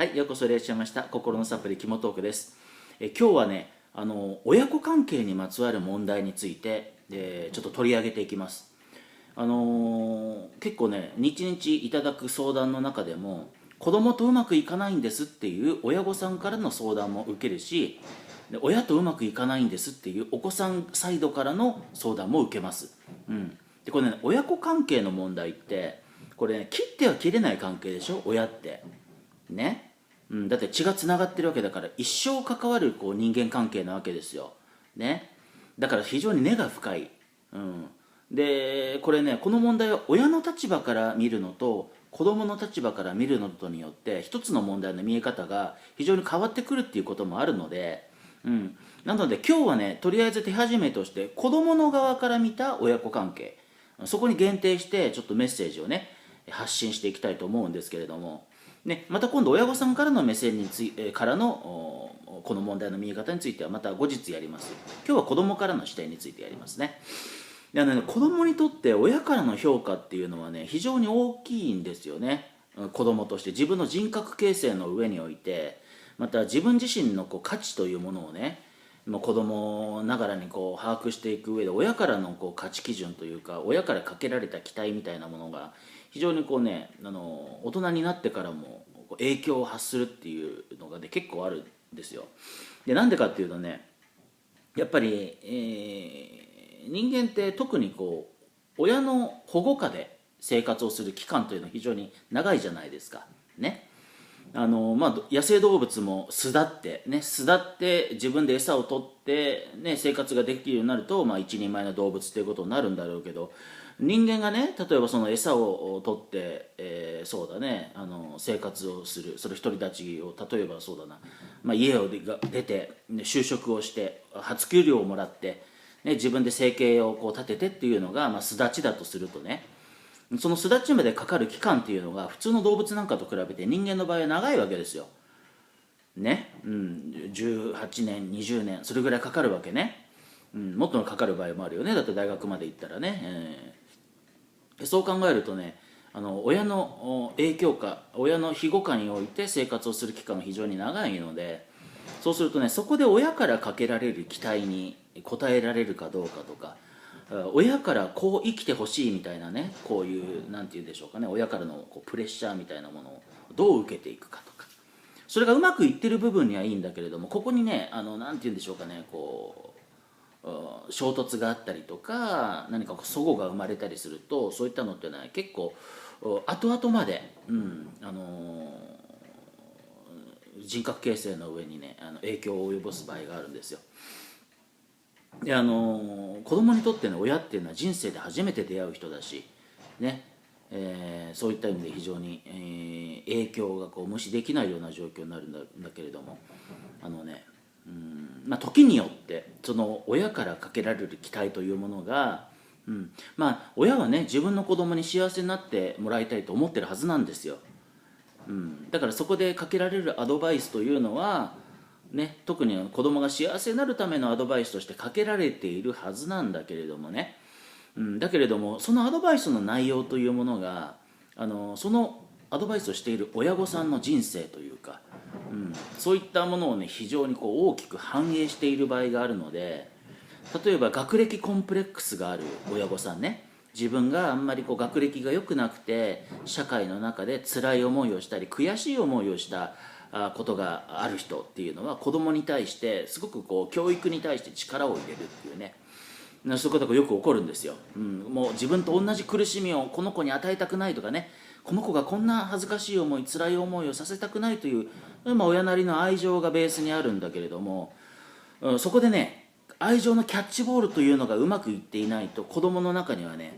はい、ようこそいらっしゃいました。心のサプリ、キモトークです。今日はね、親子関係にまつわる問題について、ちょっと取り上げていきます。結構ね、日々いただく相談の中でも、子供とうまくいかないんですっていう親御さんからの相談も受けるし、で親とうまくいかないんですっていうお子さんサイドからの相談も受けます。で、これね、親子関係の問題って、これね、切っては切れない関係でしょ、親って。ね、だって血がつながってるわけだから一生関わる人間関係なわけですよ。ね、だから非常に根が深い。でこれね、この問題は親の立場から見るのと子供の立場から見るのとによって一つの問題の見え方が非常に変わってくるっていうこともあるので、なので今日はね、とりあえず手始めとして子供の側から見た親子関係、そこに限定してちょっとメッセージをね発信していきたいと思うんですけれども、ね、また今度親御さんからの目線についからのこの問題の見え方についてはまた後日やります。今日は子供からの視点についてやりますね。で子供にとって親からの評価っていうのはね、非常に大きいんですよね。子供として自分の人格形成の上において、また自分自身の価値というものをね、もう子供ながらに把握していく上で、親からの価値基準というか、親からかけられた期待みたいなものが非常に大人になってからも影響を発するっていうのがね、結構あるんですよ。で、なんでかっていうとね、やっぱり、人間って特に親の保護下で生活をする期間というのは非常に長いじゃないですか。ね。野生動物も巣立って自分で餌を取って、ね、生活ができるようになると、一人前の動物ということになるんだろうけど、人間がね、例えばその餌を取って、そうだね、生活をする、それ独り立ちを、例えばそうだな、家を出て、ね、就職をして初給料をもらって、ね、自分で生計を立ててっていうのが、巣立ちだとするとね、その巣立ちまでかかる期間っていうのが普通の動物なんかと比べて人間の場合は長いわけですよ。ね、18年20年それぐらいかかるわけね。もっとかかる場合もあるよね。だって大学まで行ったらね、そう考えるとね、親の影響下、親の庇護下において生活をする期間が非常に長いので、そうするとね、そこで親からかけられる期待に応えられるかどうかとか、親からこう生きてほしいみたいなね、こういうなんて言うんでしょうかね、親からのプレッシャーみたいなものをどう受けていくかとか、それがうまくいってる部分にはいいんだけれども、ここにね、なんて言うんでしょうかね、衝突があったりとか、何か齟齬が生まれたりすると、そういったのってね、結構後々まで、人格形成の上にね、影響を及ぼす場合があるんですよ。で子供にとっての親っていうのは人生で初めて出会う人だしね、そういった意味で非常に、影響が無視できないような状況になるんだけれども、時によってその親からかけられる期待というものが、親はね、自分の子供に幸せになってもらいたいと思ってるはずなんですよ。だからそこでかけられるアドバイスというのはね、特に子供が幸せになるためのアドバイスとしてかけられているはずなんだけれどもね、だけれどもそのアドバイスの内容というものがそのアドバイスをしている親御さんの人生というか、そういったものをね、非常に大きく反映している場合があるので、例えば学歴コンプレックスがある親御さんね、自分があんまり学歴が良くなくて社会の中で辛い思いをしたり悔しい思いをしたことがある人っていうのは、子供に対してすごく教育に対して力を入れるっていうね、そういうことがよく起こるんですよ。もう自分と同じ苦しみをこの子に与えたくないとかね、この子がこんな恥ずかしい思い辛い思いをさせたくないという、親なりの愛情がベースにあるんだけれども、そこでね、愛情のキャッチボールというのがうまくいっていないと、子供の中にはね、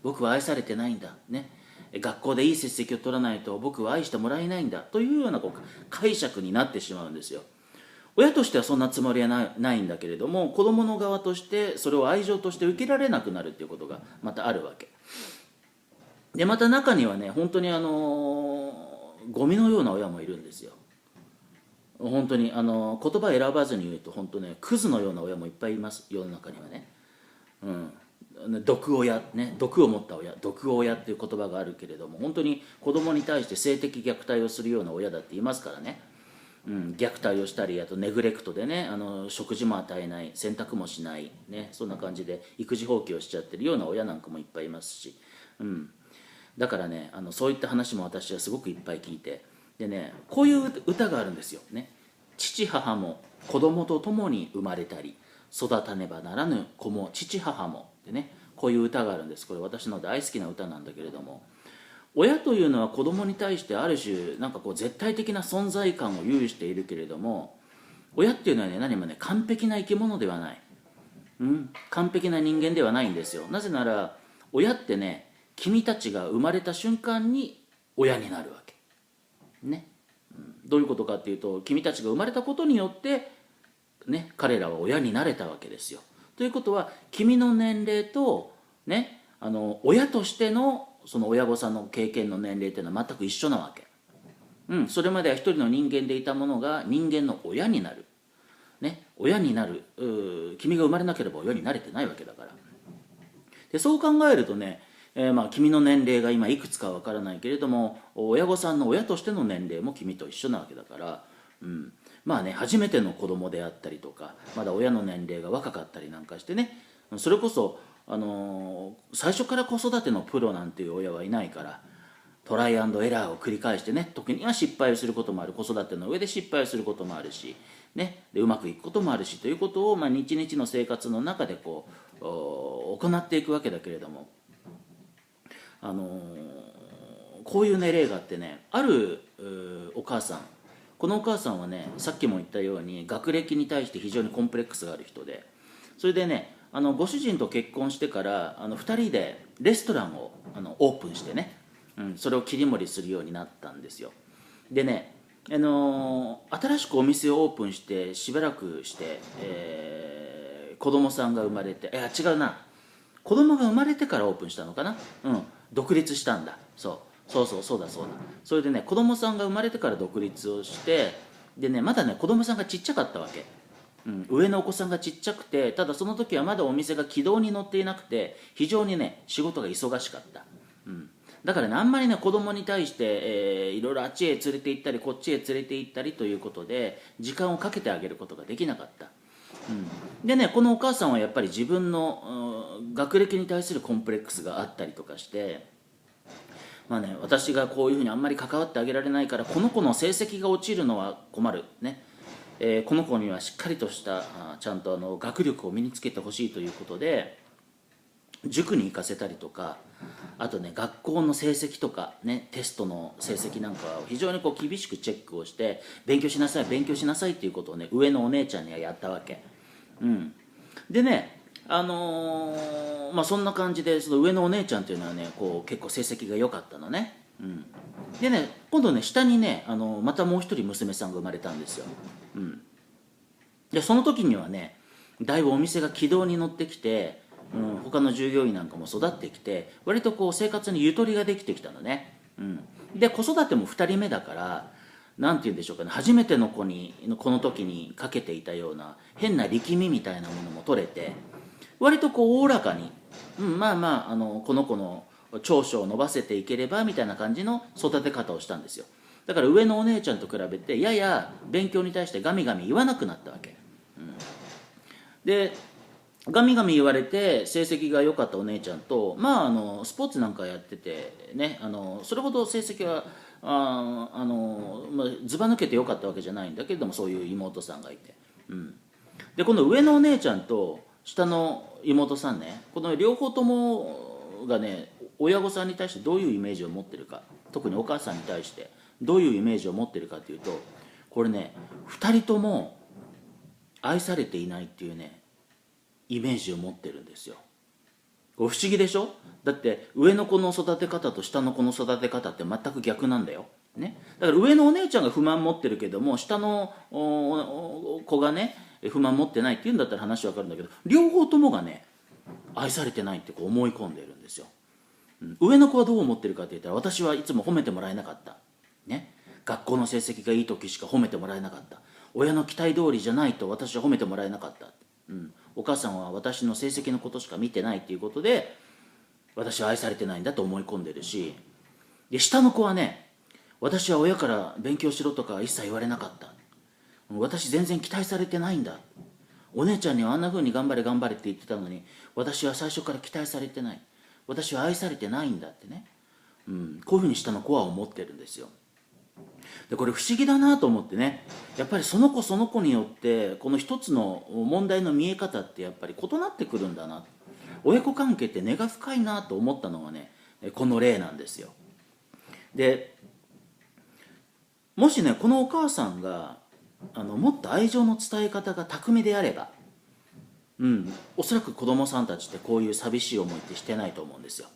僕は愛されてないんだね、学校でいい成績を取らないと僕は愛してもらえないんだというような解釈になってしまうんですよ。親としてはそんなつもりはないんだけれども、子供の側としてそれを愛情として受けられなくなるっていうことがまたあるわけで、また中にはね、本当にゴミのような親もいるんですよ。本当に言葉選ばずに言うと、本当ね、クズのような親もいっぱいいます、世の中にはね。毒親ね、毒を持った親、毒親っていう言葉があるけれども、本当に子供に対して性的虐待をするような親だって言いますからね。虐待をしたり、あとネグレクトでね、食事も与えない、洗濯もしない、ね、そんな感じで育児放棄をしちゃってるような親なんかもいっぱいいますし、だからね、そういった話も私はすごくいっぱい聞いて、でね、こういう歌があるんですよね。父母も子供と共に生まれたり、育たねばならぬ子も父母もってね、こういう歌があるんです。これ私の大好きな歌なんだけれども、親というのは子供に対してある種なんかこう絶対的な存在感を有しているけれども、親っていうのはね、何もね、完璧な生き物ではない、完璧な人間ではないんですよ。なぜなら親ってね、君たちが生まれた瞬間に親になるわけね。どういうことかっていうと、君たちが生まれたことによってね、彼らは親になれたわけですよ。ということは、君の年齢とね、親としてのその親御さんの経験の年齢っていうのは全く一緒なわけ。それまでは一人の人間でいたものが人間の親になる。ね、親になる。君が生まれなければ親になれてないわけだから。でそう考えるとね、君の年齢が今いくつかわからないけれども、親御さんの親としての年齢も君と一緒なわけだから、初めての子供であったりとか、まだ親の年齢が若かったりなんかしてね、それこそ、最初から子育てのプロなんていう親はいないから、トライアンドエラーを繰り返してね、時には失敗をすることもある、子育ての上で失敗をすることもあるし、ね、でうまくいくこともあるしということを、日々の生活の中でこう行っていくわけだけれども、こういうね例があってね、あるお母さん、このお母さんはね、さっきも言ったように学歴に対して非常にコンプレックスがある人で、それでね、ご主人と結婚してから2人でレストランをオープンしてね、それを切り盛りするようになったんですよ。でね、新しくお店をオープンしてしばらくして、子供さんが生まれて、違うな、子供が生まれてからオープンしたのかな、独立したんだ。そうだ。それでね、子供さんが生まれてから独立をして、でね、まだね子供さんがちっちゃかったわけ。上のお子さんがちっちゃくて、ただその時はまだお店が軌道に乗っていなくて、非常にね仕事が忙しかった。だからね、あんまりね子供に対して、いろいろあっちへ連れて行ったりこっちへ連れて行ったりということで時間をかけてあげることができなかった。でね、このお母さんはやっぱり自分の学歴に対するコンプレックスがあったりとかして、私がこういうふうにあんまり関わってあげられないから、この子の成績が落ちるのは困るね、この子にはしっかりとしたちゃんと学力を身につけてほしいということで塾に行かせたりとか、あとね学校の成績とかね、テストの成績なんかを非常にこう厳しくチェックをして、勉強しなさいっていうことをね、上のお姉ちゃんにはやったわけ。でね、そんな感じで、その上のお姉ちゃんっていうのはね、こう結構成績が良かったのね。でね、今度ね下にねまたもう一人娘さんが生まれたんですよ。でその時にはね、だいぶお店が軌道に乗ってきて、他の従業員なんかも育ってきて、割とこう生活にゆとりができてきたのね。で子育ても2人目だから、なんて言うんでしょうかね、初めての子にこの時にかけていたような変な力みみたいなものも取れて、割とこうおおらかに、この子の長所を伸ばせていければみたいな感じの育て方をしたんですよ。だから上のお姉ちゃんと比べてやや勉強に対してガミガミ言わなくなったわけ。でガミガミ言われて成績が良かったお姉ちゃんと、スポーツなんかやっててね、それほど成績はずば抜けて良かったわけじゃないんだけれども、そういう妹さんがいて、でこの上のお姉ちゃんと下の妹さんね、この両方ともがね、親御さんに対してどういうイメージを持ってるか、特にお母さんに対してどういうイメージを持ってるかというと、これね、2人とも愛されていないっていうねイメージを持ってるんですよ。不思議でしょ。だって上の子の育て方と下の子の育て方って全く逆なんだよ、ね、だから上のお姉ちゃんが不満持ってるけども、下の子がね不満持ってないっていうんだったら話は分かるんだけど、両方ともがね愛されてないってこう思い込んでいるんですよ。上の子はどう思ってるかって言ったら、私はいつも褒めてもらえなかった、ね、学校の成績がいい時しか褒めてもらえなかった、親の期待通りじゃないと私は褒めてもらえなかった、お母さんは私の成績のことしか見てないっていうことで、私は愛されてないんだと思い込んでるし、で下の子はね、私は親から勉強しろとか一切言われなかった、私全然期待されてないんだ、お姉ちゃんにはあんな風に頑張れ頑張れって言ってたのに、私は最初から期待されてない、私は愛されてないんだってね、こういうふうに下の子は思ってるんですよ。でこれ不思議だなと思ってね、やっぱりその子その子によってこの一つの問題の見え方ってやっぱり異なってくるんだな、親子関係って根が深いなと思ったのがね、この例なんですよ。でもしね、このお母さんがもっと愛情の伝え方が巧みであれば、おそらく子供さんたちってこういう寂しい思いってしてないと思うんですよ。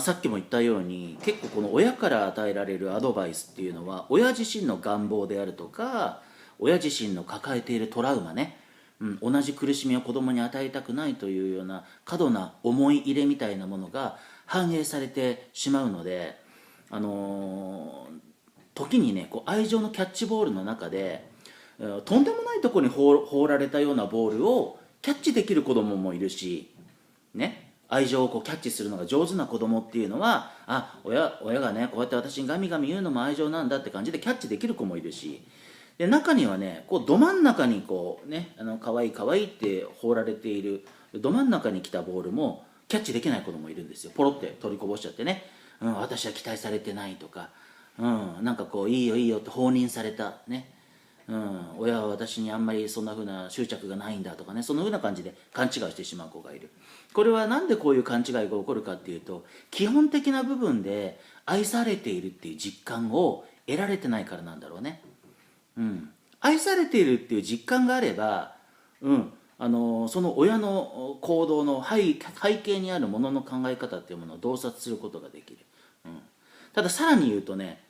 さっきも言ったように、結構この親から与えられるアドバイスっていうのは親自身の願望であるとか、親自身の抱えているトラウマね、同じ苦しみを子供に与えたくないというような過度な思い入れみたいなものが反映されてしまうので、時にね、こう愛情のキャッチボールの中でとんでもないところに放られたようなボールをキャッチできる子供もいるしね、愛情をこうキャッチするのが上手な子供っていうのは、親がねこうやって私にガミガミ言うのも愛情なんだって感じでキャッチできる子もいるし、で中にはね、こうど真ん中にこうね、可愛い可愛いって放られているど真ん中に来たボールもキャッチできない子供いるんですよ。ポロって取りこぼしちゃってね、私は期待されてないとか、なんかこういいよいいよって放任されたね、親は私にあんまりそんな風な執着がないんだとかね、そんな風な感じで勘違いしてしまう子がいる。これはなんでこういう勘違いが起こるかっていうと、基本的な部分で愛されているっていう実感を得られてないからなんだろうね。愛されているっていう実感があれば、その親の行動の背景にあるものの考え方っていうものを洞察することができる。たださらに言うとね、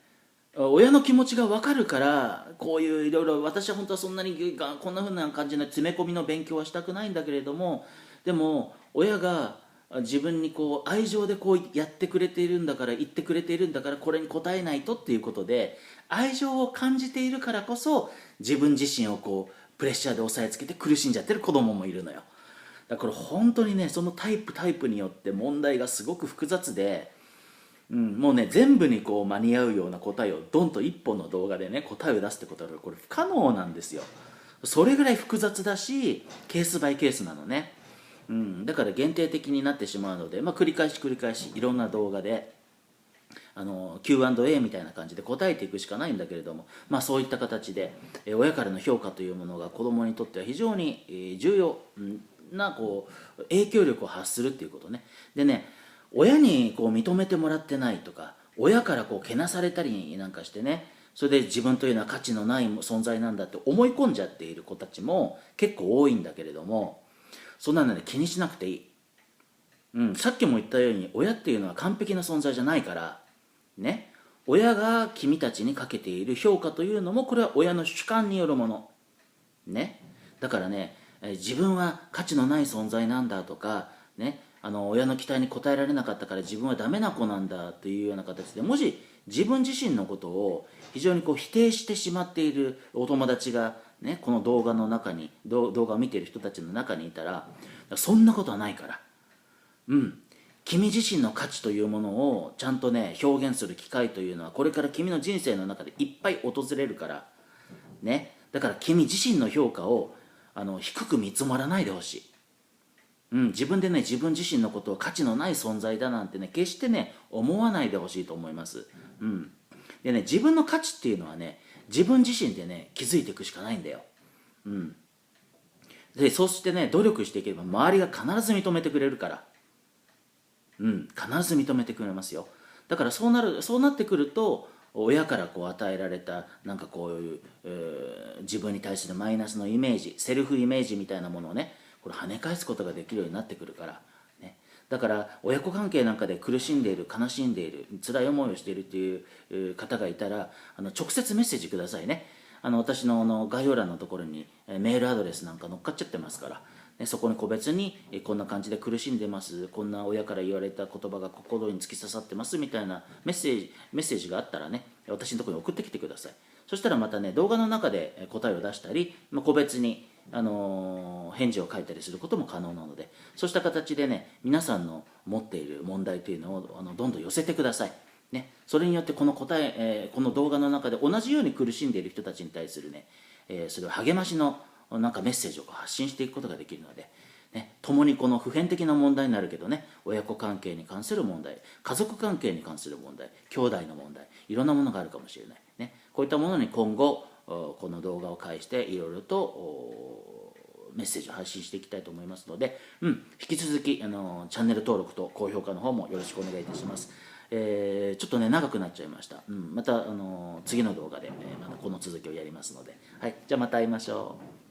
親の気持ちが分かるから、こういういろいろ、私は本当はそんなにこんな風な感じの詰め込みの勉強はしたくないんだけれども、でも親が自分にこう愛情でこうやってくれているんだから、言ってくれているんだから、これに応えないとっていうことで愛情を感じているからこそ、自分自身をこうプレッシャーで押さえつけて苦しんじゃってる子供もいるのよ。だから本当にね、そのタイプによって問題がすごく複雑で、もうね、全部にこう間に合うような答えをドンと一本の動画でね答えを出すってことはこれ不可能なんですよ。それぐらい複雑だし、ケースバイケースなのね。だから限定的になってしまうので、繰り返しいろんな動画でQ&A みたいな感じで答えていくしかないんだけれども、そういった形で親からの評価というものが子どもにとっては非常に重要なこう影響力を発するっていうことね。でね、親にこう認めてもらってないとか、親からこうけなされたりなんかしてね、それで自分というのは価値のない存在なんだって思い込んじゃっている子たちも結構多いんだけれども、そんなのね気にしなくていい。さっきも言ったように、親っていうのは完璧な存在じゃないからね、親が君たちにかけている評価というのも、これは親の主観によるものね。だからね、自分は価値のない存在なんだとかね、親の期待に応えられなかったから自分はダメな子なんだというような形で、もし自分自身のことを非常にこう否定してしまっているお友達がね、この動画の中に動画を見ている人たちの中にいたら、そんなことはないから、君自身の価値というものをちゃんとね表現する機会というのはこれから君の人生の中でいっぱい訪れるからね。だから君自身の評価を低く見積もらないでほしい。自分でね、自分自身のことを価値のない存在だなんてね決してね思わないでほしいと思います。でね、自分の価値っていうのはね、自分自身でね気づいていくしかないんだよ。でそうしてね努力していけば周りが必ず認めてくれるから、必ず認めてくれますよ。だからそうなってくると、親からこう与えられたなんかこういう、自分に対するマイナスのイメージ、セルフイメージみたいなものをね、これ跳ね返すことができるようになってくるからね。だから親子関係なんかで苦しんでいる、悲しんでいる、辛い思いをしているっていう方がいたら、直接メッセージくださいね。私の概要欄のところにメールアドレスなんか載っかっちゃってますから、そこに個別にこんな感じで苦しんでます、こんな親から言われた言葉が心に突き刺さってますみたいなメッセージがあったらね、私のところに送ってきてください。そしたらまたね動画の中で答えを出したり、個別に返事を書いたりすることも可能なので、そうした形でね、皆さんの持っている問題というのをどんどん寄せてください。ね、それによってこの答え、この動画の中で同じように苦しんでいる人たちに対するね、それを励ましのなんかメッセージを発信していくことができるので、ね、共にこの普遍的な問題になるけどね、親子関係に関する問題、家族関係に関する問題、兄弟の問題、いろんなものがあるかもしれない、ね、こういったものに今後この動画を介していろいろとメッセージを発信していきたいと思いますので、引き続きチャンネル登録と高評価の方もよろしくお願いいたします。ちょっとね長くなっちゃいました。また次の動画で、またこの続きをやりますので、はい、じゃあまた会いましょう。